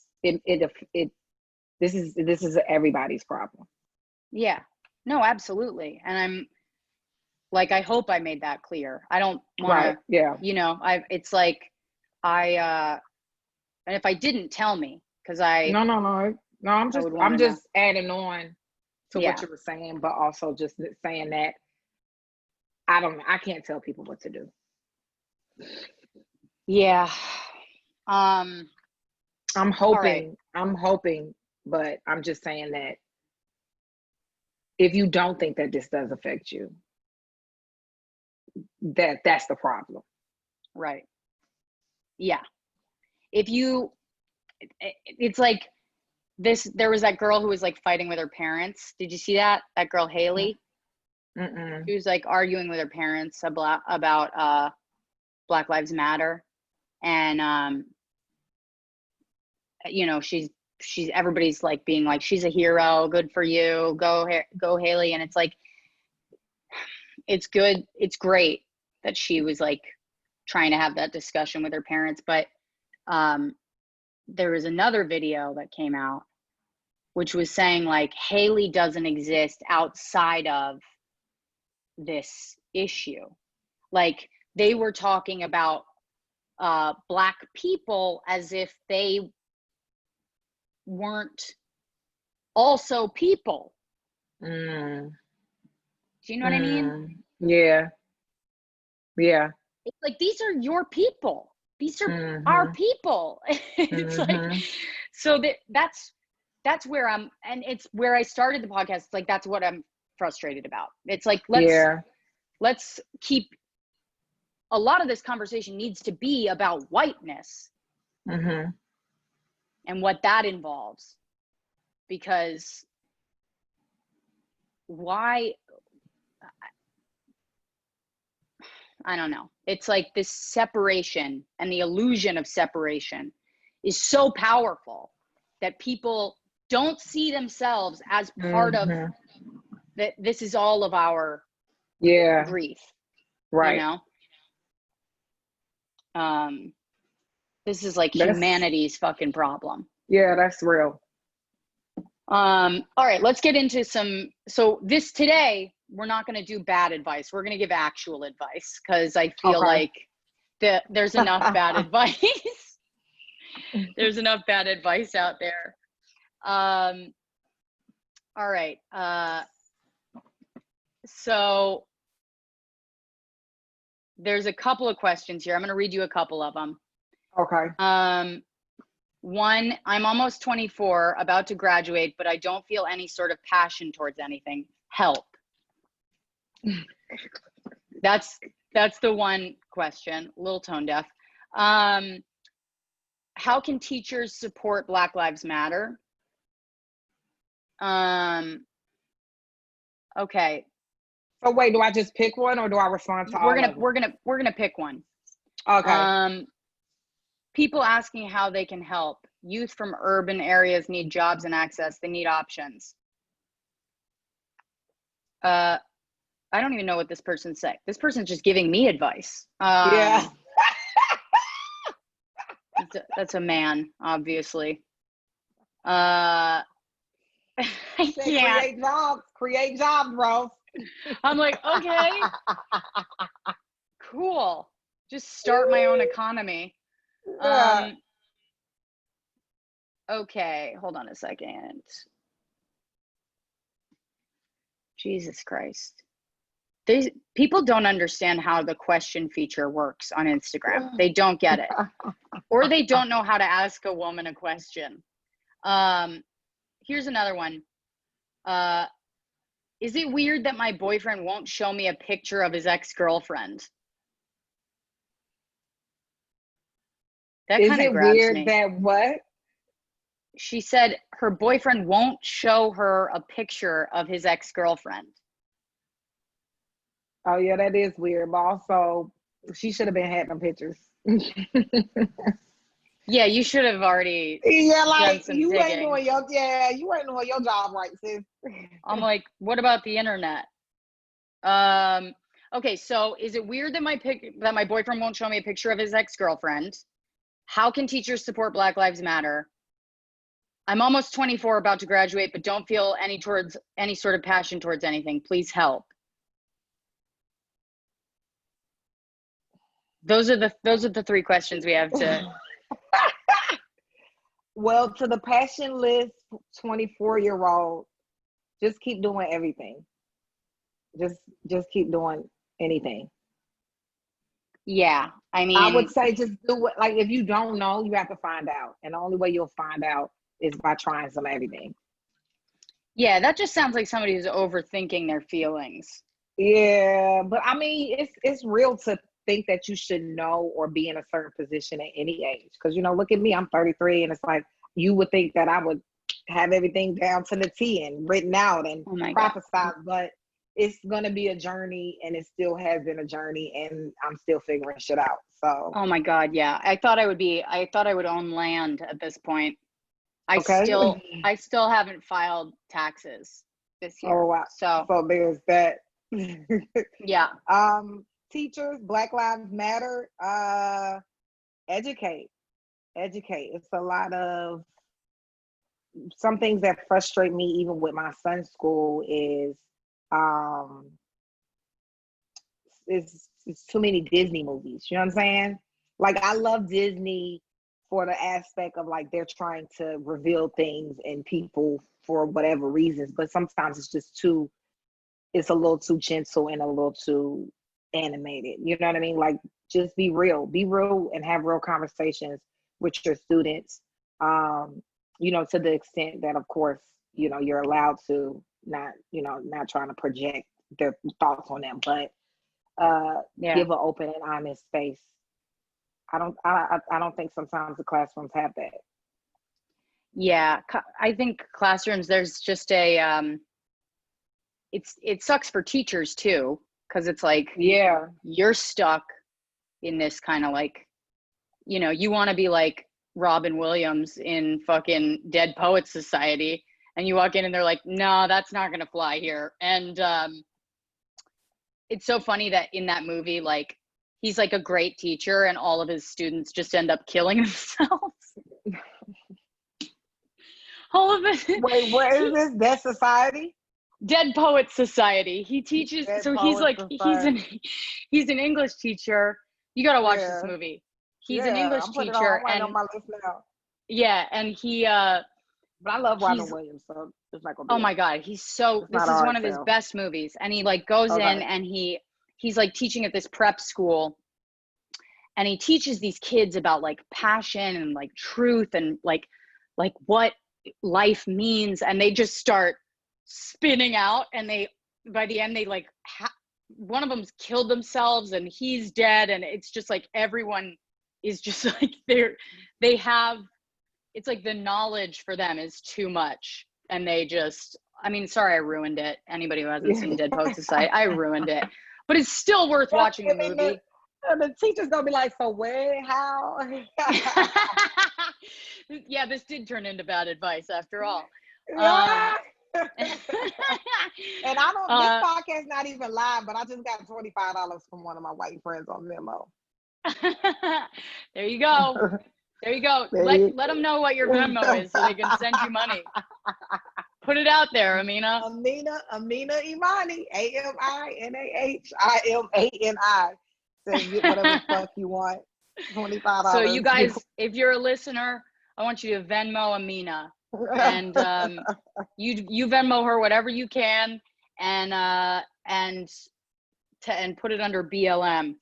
is everybody's problem. Yeah. No, absolutely. And I'm like, I hope I made that clear. I don't want to, it's like, and if I didn't, tell me, because No, I'm just adding on to what you were saying, but also just saying that I can't tell people what to do. Yeah. I'm hoping, but I'm just saying that if you don't think that this does affect you, that's the problem. Right. Yeah. It's like there was that girl who was like fighting with her parents. Did you see that? That girl, Haley? Mm-mm. She was like arguing with her parents about Black Lives Matter. And, she's everybody's like being like, she's a hero, good for you, go Haley. And it's like, it's good, it's great that she was like trying to have that discussion with her parents. But there was another video that came out which was saying like Haley doesn't exist outside of this issue. Like they were talking about Black people as if they weren't also people. Do you know what I mean? Yeah. It's like, these are your people. These are our people. It's like, so that's where and it's where I started the podcast. It's like, that's what I'm frustrated about. It's like, let's keep, a lot of this conversation needs to be about whiteness and what that involves, because why, I don't know. It's like this separation and the illusion of separation is so powerful that people don't see themselves as part of that. This is all of our grief, right? This is like humanity's fucking problem. Yeah, that's real. All right, let's get into so today we're not going to do bad advice. We're going to give actual advice, because I feel like there's enough bad advice. There's enough bad advice out there. All right. So there's a couple of questions here. I'm going to read you a couple of them. Okay. One, I'm almost 24, about to graduate, but I don't feel any sort of passion towards anything. Help. That's the one question. A little tone deaf. How can teachers support Black Lives Matter? Okay. So wait, do I just pick one or do I respond to all of them? We're gonna pick one. Okay. People asking how they can help. Youth from urban areas need jobs and access. They need options. I don't even know what this person's saying. This person's just giving me advice. Yeah. That's a man, obviously. I can't. Create jobs, bro. I'm like, okay, cool. Just start my own economy. Yeah. Okay, hold on a second. Jesus Christ. People don't understand how the question feature works on Instagram. They don't get it. Or they don't know how to ask a woman a question. Here's another one. Is it weird that my boyfriend won't show me a picture of his ex-girlfriend? That kind of grabs weird me. that what? She said her boyfriend won't show her a picture of his ex-girlfriend. Oh yeah, that is weird. But also, she should have been having pictures. Yeah, you should have already. Yeah, like done some you digging. ain't doing your job right, sis. I'm like, what about the internet? Okay, so is it weird that my boyfriend won't show me a picture of his ex-girlfriend? How can teachers support Black Lives Matter? I'm almost 24, about to graduate, but don't feel any sort of passion towards anything. Please help. Those are the three questions we have to. Well, to the passionless 24-year-old, just keep doing everything. Just keep doing anything. Yeah, I mean, I would say just do it. Like if you don't know, you have to find out, and the only way you'll find out is by trying some everything. Yeah, that just sounds like somebody who's overthinking their feelings. Yeah, but I mean, it's real to think that you should know or be in a certain position at any age. Because look at me, I'm 33, and it's like you would think that I would have everything down to the T and written out and prophesied, but it's gonna be a journey, and it still has been a journey, and I'm still figuring shit out. So. Oh my God, yeah. I thought I would own land at this point. I still haven't filed taxes this year. Oh wow. So there's that. Yeah. Teachers, Black Lives Matter, educate. It's a lot of some things that frustrate me even with my son's school is it's too many Disney movies. You know what I'm saying? Like I love Disney for the aspect of like they're trying to reveal things and people for whatever reasons, but sometimes it's a little too gentle and a little too animated. You know what I mean? Like just be real and have real conversations with your students. To the extent that of course, you're allowed to not trying to project their thoughts on them, but give an open and honest space. I don't think sometimes the classrooms have that. Yeah, I think classrooms, there's just it sucks for teachers too, because it's like, yeah, you're stuck in this kind of like, you want to be like Robin Williams in fucking Dead Poets Society, and you walk in and they're like, no, that's not gonna fly here. And it's so funny that in that movie, like he's like a great teacher and all of his students just end up killing themselves. All of it. Wait, what is this? Dead Society? Dead Poets Society. He teaches. He's an English teacher. You got to watch this movie. He's an English teacher. I'm on my list now. Yeah, and he. But I love Robin Williams, so it's like. Oh my God, this is one of his best movies, and he like goes in and he's like teaching at this prep school, and he teaches these kids about like passion and like truth and like what life means, and they just start spinning out, and they, by the end, they like one of them's killed themselves and he's dead, and it's just like everyone is just like they have, it's like the knowledge for them is too much, and they just, I mean, sorry I ruined it, anybody who hasn't seen Dead Poet Society, I ruined it, but it's still worth watching the movie. The teacher's gonna be like, so where, how? Yeah, this did turn into bad advice after all. Yeah. And I don't, this podcast not even live, but I just got $25 from one of my white friends on Venmo. There you go. There you go. Let them know what your Venmo is so they can send you money. Put it out there, Aminah. Aminah Imani, AMINAHIMANI. Say get whatever the fuck you want. $25. So you guys, if you're a listener, I want you to Venmo Aminah, and you Venmo her whatever you can, and put it under BLM.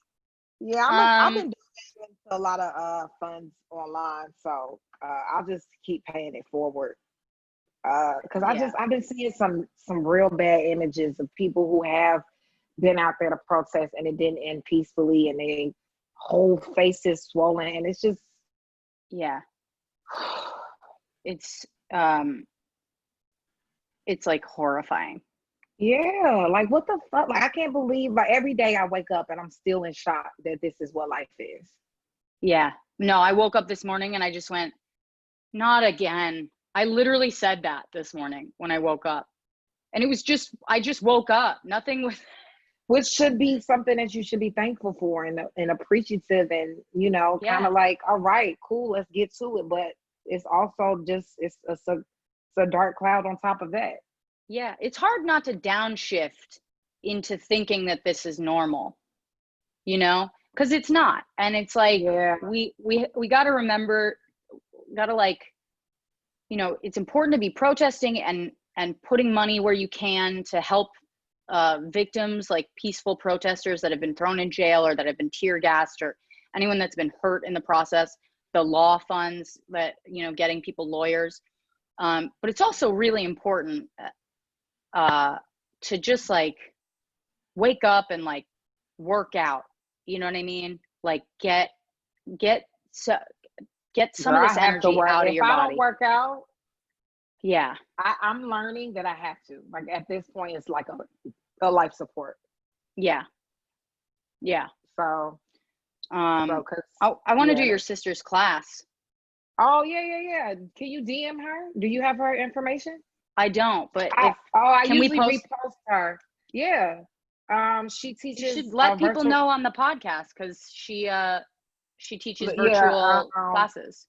Yeah, I've been doing a lot of funds online, so I'll just keep paying it forward. Because I've been seeing some real bad images of people who have been out there to protest and it didn't end peacefully, and they whole faces swollen, and it's just, yeah, it's like horrifying. Yeah, like what the fuck? Like I can't believe, like every day I wake up and I'm still in shock that this is what life is. Yeah, no, I woke up this morning and I just went, not again. I literally said that this morning when I woke up, and it was just, I just woke up. Nothing was. Which should be something that you should be thankful for and appreciative, and kind of like, all right, cool, let's get to it. But it's also just it's a dark cloud on top of that. Yeah, it's hard not to downshift into thinking that this is normal, because it's not. And it's like, we got to remember, it's important to be protesting and putting money where you can to help victims, like peaceful protesters that have been thrown in jail or that have been tear gassed, or anyone that's been hurt in the process, the law funds that, getting people lawyers. But it's also really important to just like wake up and like work out, you know what I mean? Like get some of this energy out of your body. If I don't work out, I'm learning that I have to. Like at this point, it's like a life support. Yeah. So, I want to do your sister's class. Oh yeah. Can you DM her? Do you have her information? I don't, but I usually repost her. Yeah. She teaches. You should let people know on the podcast, because she teaches virtual classes.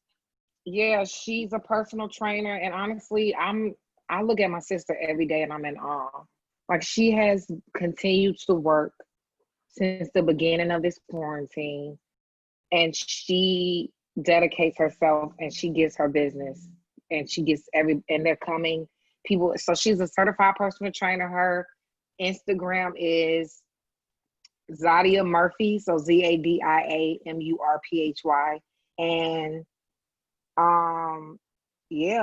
Yeah, she's a personal trainer, and honestly, I look at my sister every day and I'm in awe. Like, she has continued to work since the beginning of this quarantine, and she dedicates herself, and she gives her business, and she gets and they're coming people. So she's a certified personal trainer. Her Instagram is Zadia Murphy, so ZADIA MURPHY. And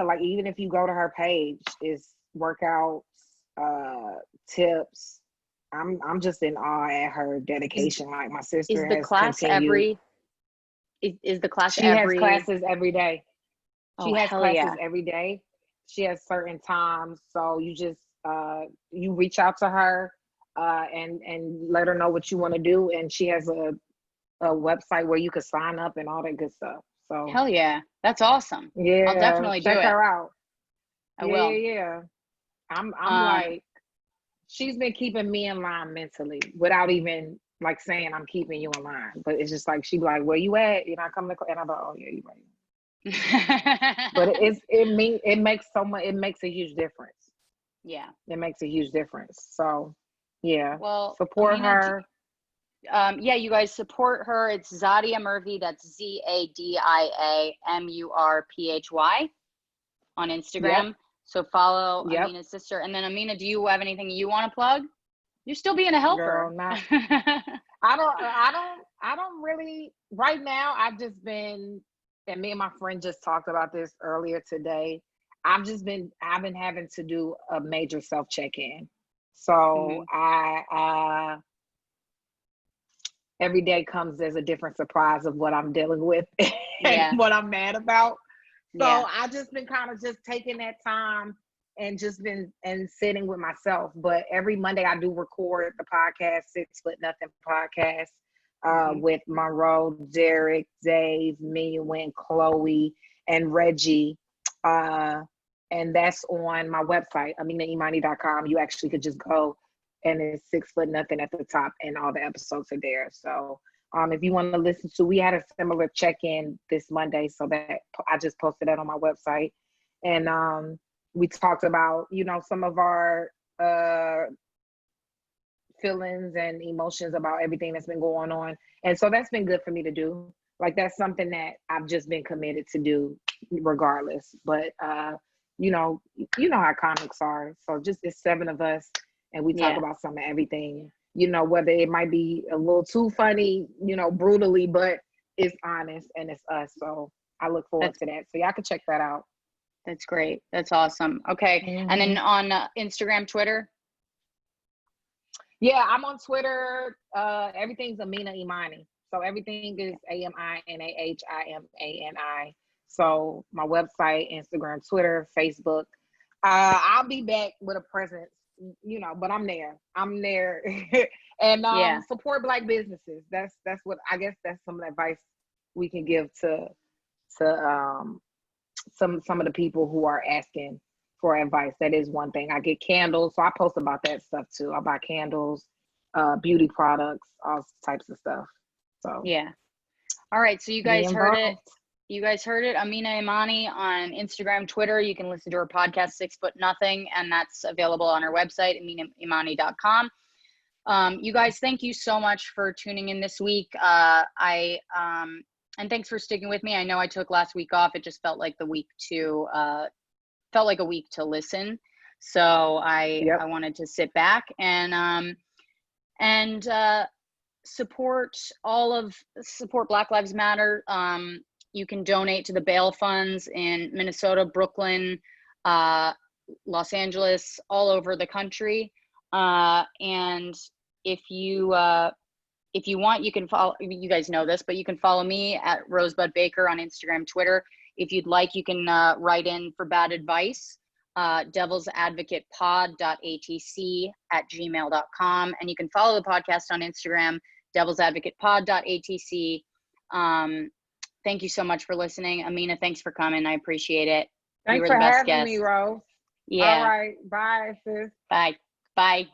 like even if you go to her page, it's workouts, tips. I'm just in awe at her dedication. Like, my sister is the class continued. Is the class she has classes every day. She has classes every day. She has certain times, so you just you reach out to her and let her know what you want to do, and she has a website where you could sign up and all that good stuff. So hell yeah, that's awesome. Yeah, I'll definitely check her out. I will. Yeah. I'm like, she's been keeping me in line mentally without even like saying I'm keeping you in line. But it's just like, she'd be like, where you at? You're not coming to, and I'm like, oh yeah, you're right. But it makes a huge difference. Yeah, it makes a huge difference. So yeah, well, support her. You guys support her. It's Zadia Murphy. That's ZADIA MURPHY on Instagram. Yep. So follow Aminah's sister. And then, Aminah, do you have anything you want to plug? You're still being a helper. Girl, not. I don't really right now. I've just been, and me and my friend just talked about this earlier today. I've been having to do a major self check-in. So every day comes as a different surprise of what I'm dealing with and what I'm mad about. So I just been kind of just taking that time and just been and sitting with myself. But every Monday I do record the podcast, 6 Foot Nothing podcast, with Monroe, Derek, Dave, me, Wynn, Chloe, and Reggie. And that's on my website, AminahImani.com. You actually could just go and it's 6 Foot Nothing at the top and all the episodes are there. So if you want to listen to, we had a similar check-in this Monday, so that I just posted that on my website. And we talked about, some of our feelings and emotions about everything that's been going on. And so that's been good for me to do. Like, that's something that I've just been committed to do regardless. But, you know how comics are. So just, it's 7 of us and we talk about some of everything, whether it might be a little too funny, brutally, but it's honest and it's us. So I look forward to that. So y'all can check that out. That's great. That's awesome. Okay. And then on Instagram, Twitter? Yeah, I'm on Twitter. Everything's Aminah Imani. So everything is AMINAHIMANI. So my website, Instagram, Twitter, Facebook. I'll be back with a presence, but I'm there. And support Black businesses. That's what I guess that's some of the advice we can give to some of the people who are asking for advice. That is one thing. I get candles, so I post about that stuff too. I buy candles, beauty products, all types of stuff. So yeah. All right. So you guys heard it. You guys heard it. Aminah Imani on Instagram, Twitter. You can listen to her podcast, 6 Foot Nothing, and that's available on her website, AminahImani.com. You guys, thank you so much for tuning in this week. And thanks for sticking with me. I know I took last week off. It just felt like a week to listen. So I wanted to sit back and support Black Lives Matter. You can donate to the bail funds in Minnesota, Brooklyn, Los Angeles, all over the country. And if you want, you can follow, you guys know this, but you can follow me at Rosebud Baker on Instagram, Twitter. If you'd like, you can write in for bad advice, DevilsAdvocatePod.ATC @gmail.com. And you can follow the podcast on Instagram, DevilsAdvocatePod.ATC. Thank you so much for listening. Aminah, thanks for coming. I appreciate it. Thanks for having me, Rose. Yeah. All right. Bye, sis. Bye. Bye.